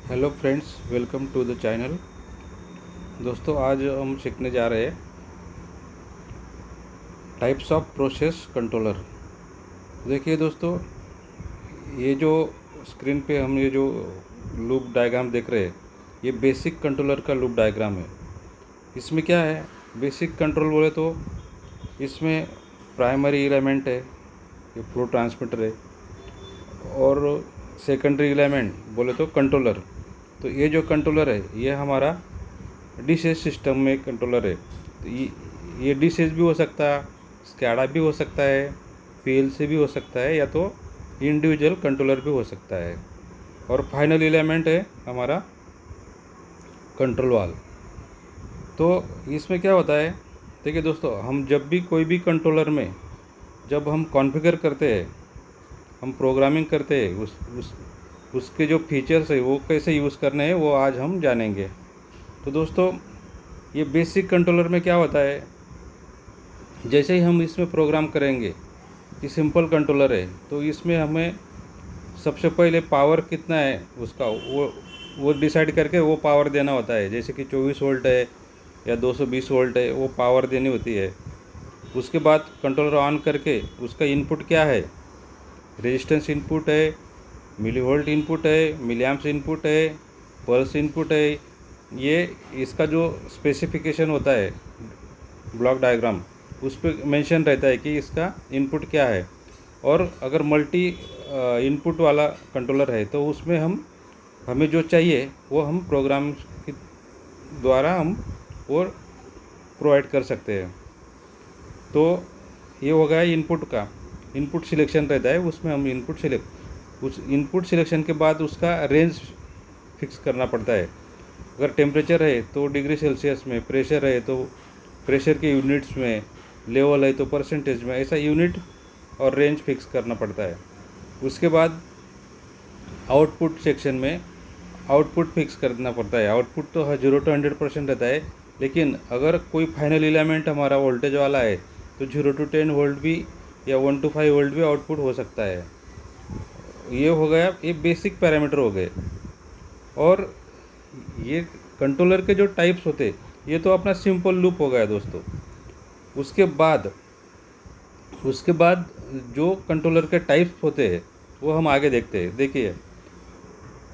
Hello friends, welcome to the channel. दोस्तों, आज हम सीखने जा रहे हैं टाइप्स ऑफ प्रोसेस कंट्रोलर। देखिए दोस्तों, ये जो स्क्रीन पे हम ये जो लूप डायग्राम देख रहे हैं, ये बेसिक कंट्रोलर का लूप डायग्राम है। इसमें क्या है, बेसिक कंट्रोल बोले तो इसमें प्राइमरी एलिमेंट है, ये फ्लो ट्रांसमीटर है, और सेकेंडरी एलिमेंट बोले तो कंट्रोलर। तो ये जो कंट्रोलर है ये हमारा डिशेज सिस्टम में कंट्रोलर है। तो ये डिशेज भी हो सकता है, स्कैडा भी हो सकता है, पीएलसी भी हो सकता है, या तो इंडिविजुअल कंट्रोलर भी हो सकता है। और फाइनल एलिमेंट है हमारा कंट्रोल वाल। तो इसमें क्या होता है, देखिए दोस्तों, हम जब भी कोई भी कंट्रोलर में जब हम कॉन्फ़िगर करते हैं, हम प्रोग्रामिंग करते हैं, उसके जो फीचर्स है वो कैसे यूज़ करने हैं वो आज हम जानेंगे। तो दोस्तों, ये बेसिक कंट्रोलर में क्या होता है, जैसे ही हम इसमें प्रोग्राम करेंगे, ये सिंपल कंट्रोलर है, तो इसमें हमें सबसे पहले पावर कितना है उसका वो डिसाइड करके वो पावर देना होता है। जैसे कि 24 वोल्ट है या 220 वोल्ट है, वो पावर देनी होती है। उसके बाद कंट्रोलर ऑन करके उसका इनपुट क्या है, रेजिस्टेंस इनपुट है, मिली वोल्ट इनपुट है, मिली एम्प्स इनपुट है, पल्स इनपुट है। ये इसका जो स्पेसिफिकेशन होता है ब्लॉक डायग्राम, उस पर मेंशन रहता है कि इसका इनपुट क्या है। और अगर मल्टी इनपुट वाला कंट्रोलर है तो उसमें हमें जो चाहिए वो हम प्रोग्राम के द्वारा हम वो प्रोवाइड कर सकते हैं। तो ये हो गया इनपुट का, इनपुट सिलेक्शन रहता है, उसमें हम उस इनपुट सिलेक्शन के बाद उसका रेंज फिक्स करना पड़ता है। अगर टेम्परेचर है तो डिग्री सेल्सियस में, प्रेशर है तो प्रेशर के यूनिट्स में, लेवल है तो परसेंटेज में, ऐसा यूनिट और रेंज फिक्स करना पड़ता है। उसके बाद आउटपुट सेक्शन में आउटपुट फिक्स करना पड़ता है। आउटपुट तो 0 to 100% रहता है, लेकिन अगर कोई फाइनल एलिमेंट हमारा वोल्टेज वाला है तो 0 to 10 वोल्ट भी या 1 to 5 वोल्ट भी आउटपुट हो सकता है। ये हो गया, ये बेसिक पैरामीटर हो गए। और ये कंट्रोलर के जो टाइप्स होते, ये तो अपना सिंपल लूप हो गया दोस्तों। उसके बाद जो कंट्रोलर के टाइप्स होते हैं वो हम आगे देखते हैं। देखिए,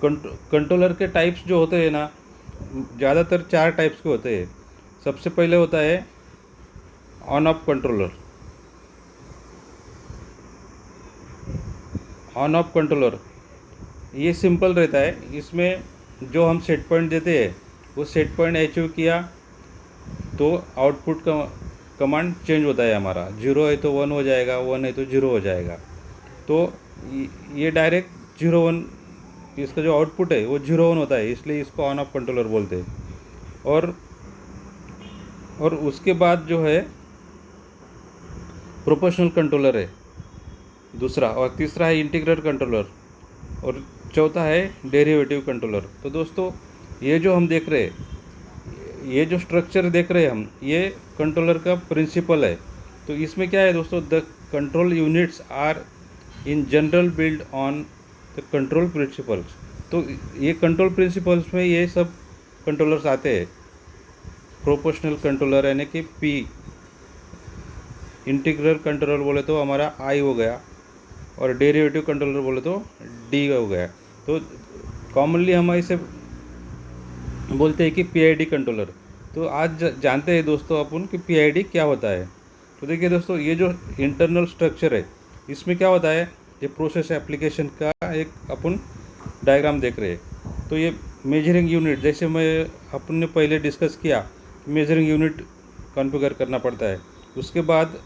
कंट्रोलर के टाइप्स जो होते हैं ना, ज़्यादातर 4 टाइप्स के होते हैं। सबसे पहले होता है on off controller. On off controller ये सिंपल रहता है। इसमें जो हम सेट पॉइंट देते हैं, वो सेट पॉइंट अचीव किया तो आउटपुट का कमांड चेंज होता है हमारा। 0 है तो 1 हो जाएगा, 1 है तो 0 हो जाएगा। तो ये डायरेक्ट 0 1, इसका जो आउटपुट है वो 0 1 होता है, इसलिए इसको ऑन ऑफ कंट्रोलर बोलते हैं। और उसके बाद जो है प्रोपोर्शनल कंट्रोलर है दूसरा, और तीसरा है इंटीग्रल कंट्रोलर, और चौथा है डेरिवेटिव कंट्रोलर। तो दोस्तों, ये जो हम देख रहे हैं, ये जो स्ट्रक्चर देख रहे हैं हम, ये कंट्रोलर का प्रिंसिपल है। तो इसमें क्या है दोस्तों, the control units are in general build on the control principles. तो ये कंट्रोल प्रिंसिपल्स में ये सब कंट्रोलर्स आते हैं। प्रोपोर्शनल कंट्रोलर यानी कि पी, इंटीग्रल कंट्रोलर बोले तो हमारा आई हो गया, और डेरिवेटिव कंट्रोलर बोले तो डी हो गया। तो कॉमनली हम इसे बोलते हैं कि पीआईडी कंट्रोलर। तो आज जानते हैं दोस्तों अपन कि पीआईडी क्या होता है। तो देखिए दोस्तों, ये जो इंटरनल स्ट्रक्चर है, इसमें क्या होता है, ये प्रोसेस एप्लीकेशन का एक अपन डायग्राम देख रहे हैं। तो ये मेजरिंग यूनिट, जैसे अपन ने पहले डिस्कस किया, मेजरिंग यूनिट कॉन्फ़िगर करना पड़ता है। उसके बाद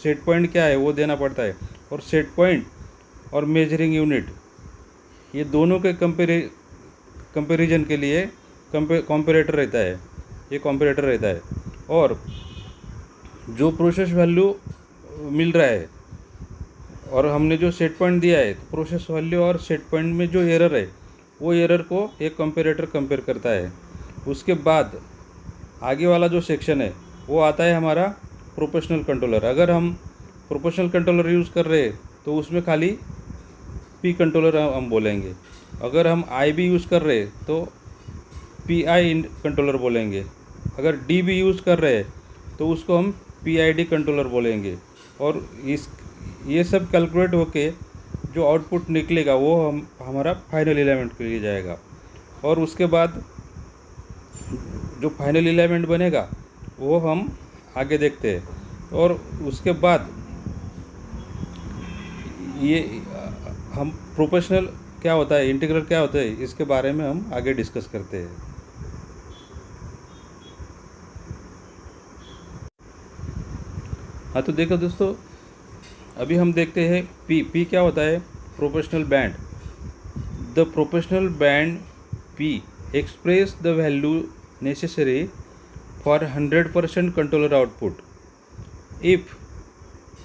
सेट पॉइंट क्या है वो देना पड़ता है, और सेट पॉइंट और मेजरिंग यूनिट ये दोनों के कंपेरिजन के लिए कंपेरेटर रहता है, ये कंपेरेटर रहता है। और जो प्रोसेस वैल्यू मिल रहा है और हमने जो सेट पॉइंट दिया है, तो प्रोसेस वैल्यू और सेट पॉइंट में जो एरर है, वो एरर को एक कंपेरेटर कंपेयर करता है। उसके बाद आगे वाला जो सेक्शन है वो आता है हमारा प्रोपोर्शनल कंट्रोलर। अगर हम प्रोपोर्शनल कंट्रोलर यूज़ कर रहे हैं तो उसमें खाली पी कंट्रोलर हम बोलेंगे। अगर हम आई भी यूज़ कर रहे तो पी आई कंट्रोलर बोलेंगे। अगर डी भी यूज़ कर रहे तो उसको हम पी आई डी कंट्रोलर बोलेंगे। और ये सब कैलकुलेट होके जो आउटपुट निकलेगा वो हमारा फाइनल एलिमेंट के लिए जाएगा। और उसके बाद जो फाइनल एलिमेंट बनेगा वो हम आगे देखते हैं। और उसके बाद ये हम प्रोपोर्शनल क्या होता है, इंटीग्रल क्या होता है, इसके बारे में हम आगे डिस्कस करते हैं। हाँ तो देखो दोस्तों, अभी हम देखते हैं पी क्या होता है, proportional band. The proportional band P express the value necessary for 100% controller output. If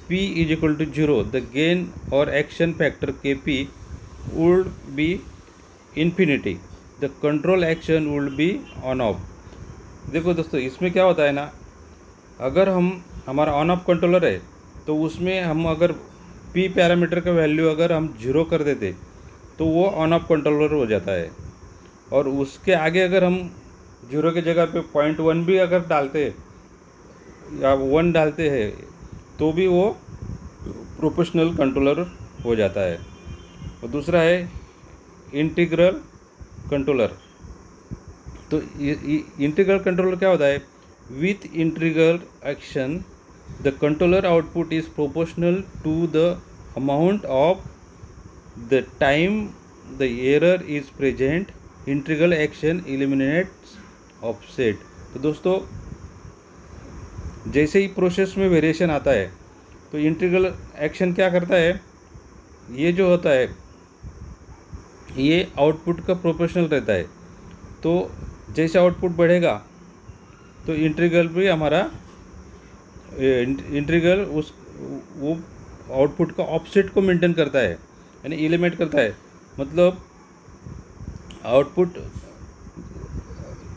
P is equal to 0, the gain or action factor Kp would be infinity. The control action would be on off. देखो दोस्तों, इसमें क्या होता है ना, अगर हमारा on off controller है तो उसमें हम अगर P पैरामीटर का वैल्यू अगर हम 0 कर देते तो वो ऑन ऑफ कंट्रोलर हो जाता है। और उसके आगे अगर हम 0 की जगह पे 0.1 भी अगर डालते या 1 डालते हैं तो भी वो प्रोपोर्शनल कंट्रोलर हो जाता है। और दूसरा है इंटीग्रल कंट्रोलर। तो इंटीग्रल कंट्रोलर क्या होता है, with integral action the controller output is proportional to the amount of the time the error is present. Integral action eliminates offset. तो दोस्तों, जैसे ही प्रोसेस में वेरिएशन आता है तो इंटीग्रल एक्शन क्या करता है, ये जो होता है ये आउटपुट का प्रोपोर्शनल रहता है। तो जैसे आउटपुट बढ़ेगा तो इंटीग्रल भी हमारा इंटीग्रल वो आउटपुट का ऑफसेट को मेंटेन करता है, यानी एलिमिनेट करता है। मतलब आउटपुट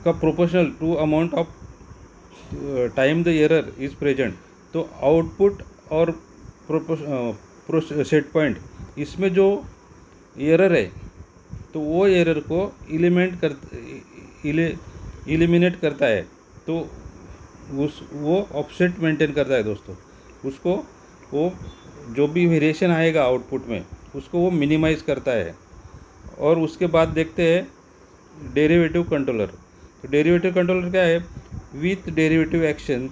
का proportional to amount of time the error is present. तो आउटपुट और सेट पॉइंट, इसमें जो एरर है तो वो एरर को एलिमिनेट करता है। तो वो ऑफसेट मेंटेन करता है दोस्तों। उसको वो जो भी वेरिएशन आएगा आउटपुट में उसको वो मिनिमाइज़ करता है। और उसके बाद देखते हैं डेरिवेटिव कंट्रोलर। तो डेरिवेटिव कंट्रोलर क्या है, with derivative action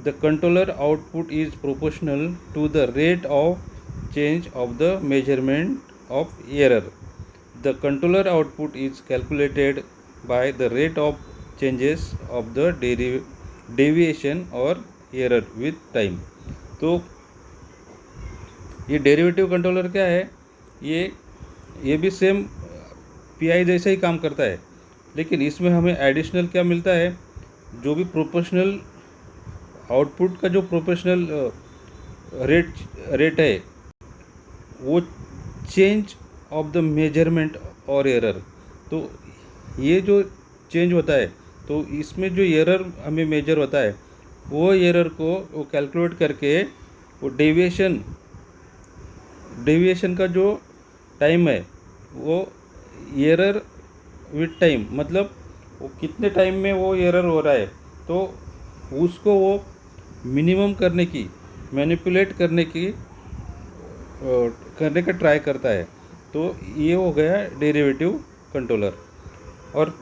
the controller output is proportional to the rate of change of the measurement of error. The controller output is calculated by the rate of changes of the deviation or error with time. तो ये derivative controller क्या है, ये भी same pi जैसा ही काम करता है, लेकिन इसमें हमें एडिशनल क्या मिलता है, जो भी प्रोपोर्शनल आउटपुट का जो प्रोपोर्शनल रेट है वो चेंज ऑफ द मेजरमेंट और एरर। तो ये जो चेंज होता है तो इसमें जो एरर हमें मेजर होता है वो एरर को वो कैलकुलेट करके वो डेविएशन का जो टाइम है वो एरर विथ टाइम, मतलब वो कितने टाइम में वो एरर हो रहा है तो उसको वो मिनिमम करने की, मैनिपुलेट करने का ट्राई करता है। तो ये हो गया डेरिवेटिव कंट्रोलर। और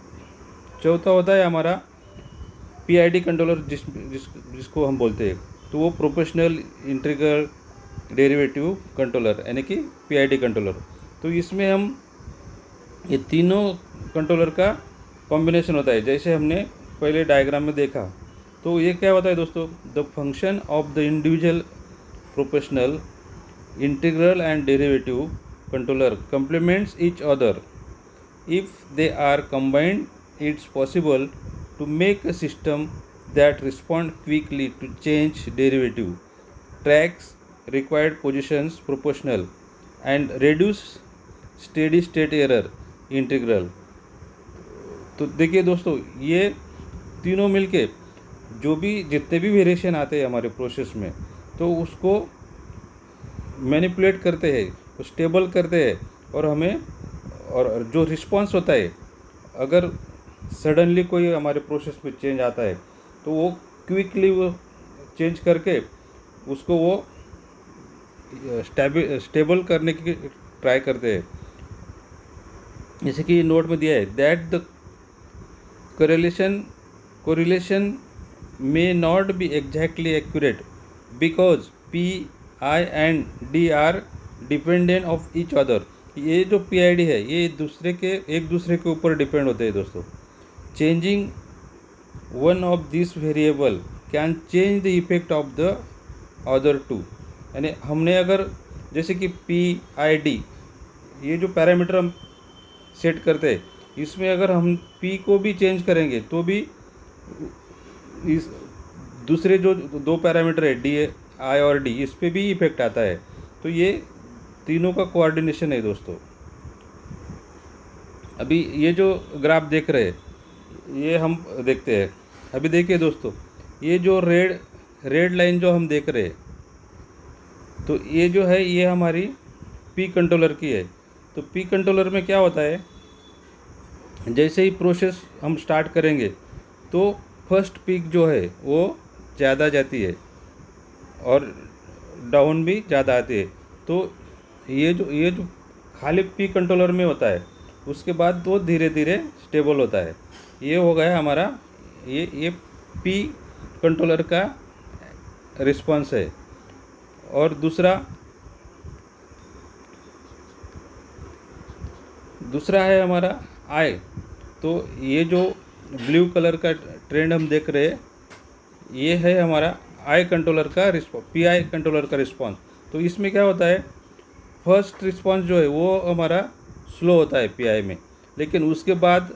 चौथा होता है हमारा पीआईडी कंट्रोलर, जिसको हम बोलते हैं। तो वो प्रोपोर्शनल इंटीग्रल डेरिवेटिव कंट्रोलर यानी कि पीआईडी कंट्रोलर। तो इसमें हम ये तीनों कंट्रोलर का कॉम्बिनेशन होता है, जैसे हमने पहले डायग्राम में देखा। तो ये क्या होता है दोस्तों, the function of the individual proportional integral and derivative controller complements each other. If they are combined, it's possible to make a system that responds quickly to change derivative, tracks required positions proportional, and reduce steady state error integral. तो देखिए दोस्तों, ये तीनों मिलके जो भी जितने भी वेरिएशन आते हैं हमारे प्रोसेस में तो उसको मैनिपुलेट करते हैं, स्टेबल करते हैं और हमें और जो रिस्पॉन्स होता है, अगर सडनली कोई हमारे प्रोसेस में चेंज आता है तो वो क्विकली वो चेंज करके उसको वो स्टेबल करने की ट्राई करते हैं। जैसे कि नोट में दिया है that the correlation may not be exactly accurate because P, I and D are dependent of each other। ये जो PID है ये एक दूसरे के ऊपर डिपेंड होते हैं दोस्तों। Changing one of this variable can change the effect of the other two. यानी हमने अगर जैसे कि PID ये जो पैरामीटर हम सेट करते हैं, इसमें अगर हम P को भी चेंज करेंगे तो भी इस दूसरे जो दो पैरामीटर है डी आई और डी, इस पे भी इफेक्ट आता है। तो ये तीनों का कोऑर्डिनेशन है दोस्तों। अभी ये जो ग्राफ देख रहे हैं ये हम देखते हैं। अभी देखिए दोस्तों, ये जो रेड लाइन जो हम देख रहे हैं, तो ये जो है ये हमारी पी कंट्रोलर की है। तो पी कंट्रोलर में क्या होता है, जैसे ही प्रोसेस हम स्टार्ट करेंगे तो फर्स्ट पीक जो है वो ज़्यादा जाती है और डाउन भी ज़्यादा आती है। तो ये जो खाली पी कंट्रोलर में होता है, उसके बाद वो धीरे धीरे स्टेबल होता है। ये हो गया हमारा ये पी कंट्रोलर का रिस्पांस है। और दूसरा है हमारा आई। तो ये जो ब्लू कलर का ट्रेंड हम देख रहे हैं, ये है हमारा आई कंट्रोलर का PI कंट्रोलर का रिस्पांस। तो इसमें क्या होता है, फर्स्ट रिस्पांस जो है वो हमारा स्लो होता है PI में, लेकिन उसके बाद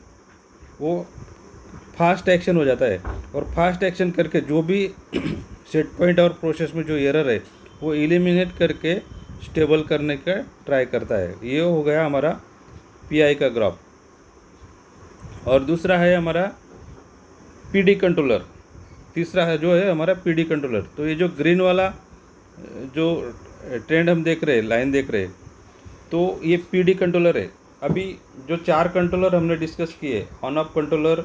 वो फास्ट एक्शन हो जाता है और फास्ट एक्शन करके जो भी सेट पॉइंट और प्रोसेस में जो एरर है वो एलिमिनेट करके स्टेबल करने का ट्राई करता है। ये हो गया हमारा PI का ग्राफ। और दूसरा है हमारा PD कंट्रोलर। तीसरा है जो है हमारा PD कंट्रोलर। तो ये जो ग्रीन वाला जो ट्रेंड हम देख रहे हैं, लाइन देख रहे हैं, तो ये PD कंट्रोलर है। अभी जो 4 कंट्रोलर हमने डिस्कस किए, on off controller,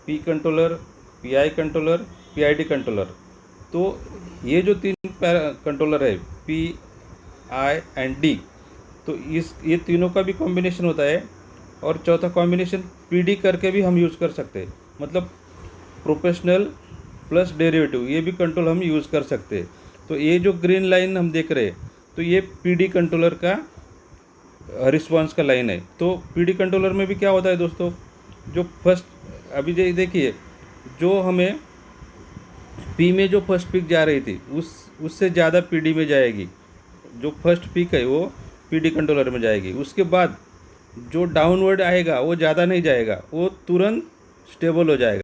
P controller, PI controller, PID controller, तो ये जो 3 कंट्रोलर है P, I एंड D, तो ये तीनों का भी कॉम्बिनेशन होता है। और चौथा कॉम्बिनेशन PD करके भी हम यूज़ कर सकते हैं, मतलब प्रोपोर्शनल प्लस डेरिवेटिव, ये भी कंट्रोल हम यूज़ कर सकते हैं। तो ये जो ग्रीन लाइन हम देख रहे हैं, तो ये PD कंट्रोलर का रिस्पांस का लाइन है। तो PD कंट्रोलर में भी क्या होता है दोस्तों, जो फर्स्ट अभी देखिए, जो हमें P में जो फर्स्ट पिक जा रही थी उससे ज़्यादा PD में जाएगी। जो फर्स्ट पिक है वो PD कंट्रोलर में जाएगी। उसके बाद जो डाउनवर्ड आएगा वो ज़्यादा नहीं जाएगा, वो तुरंत स्टेबल हो जाएगा।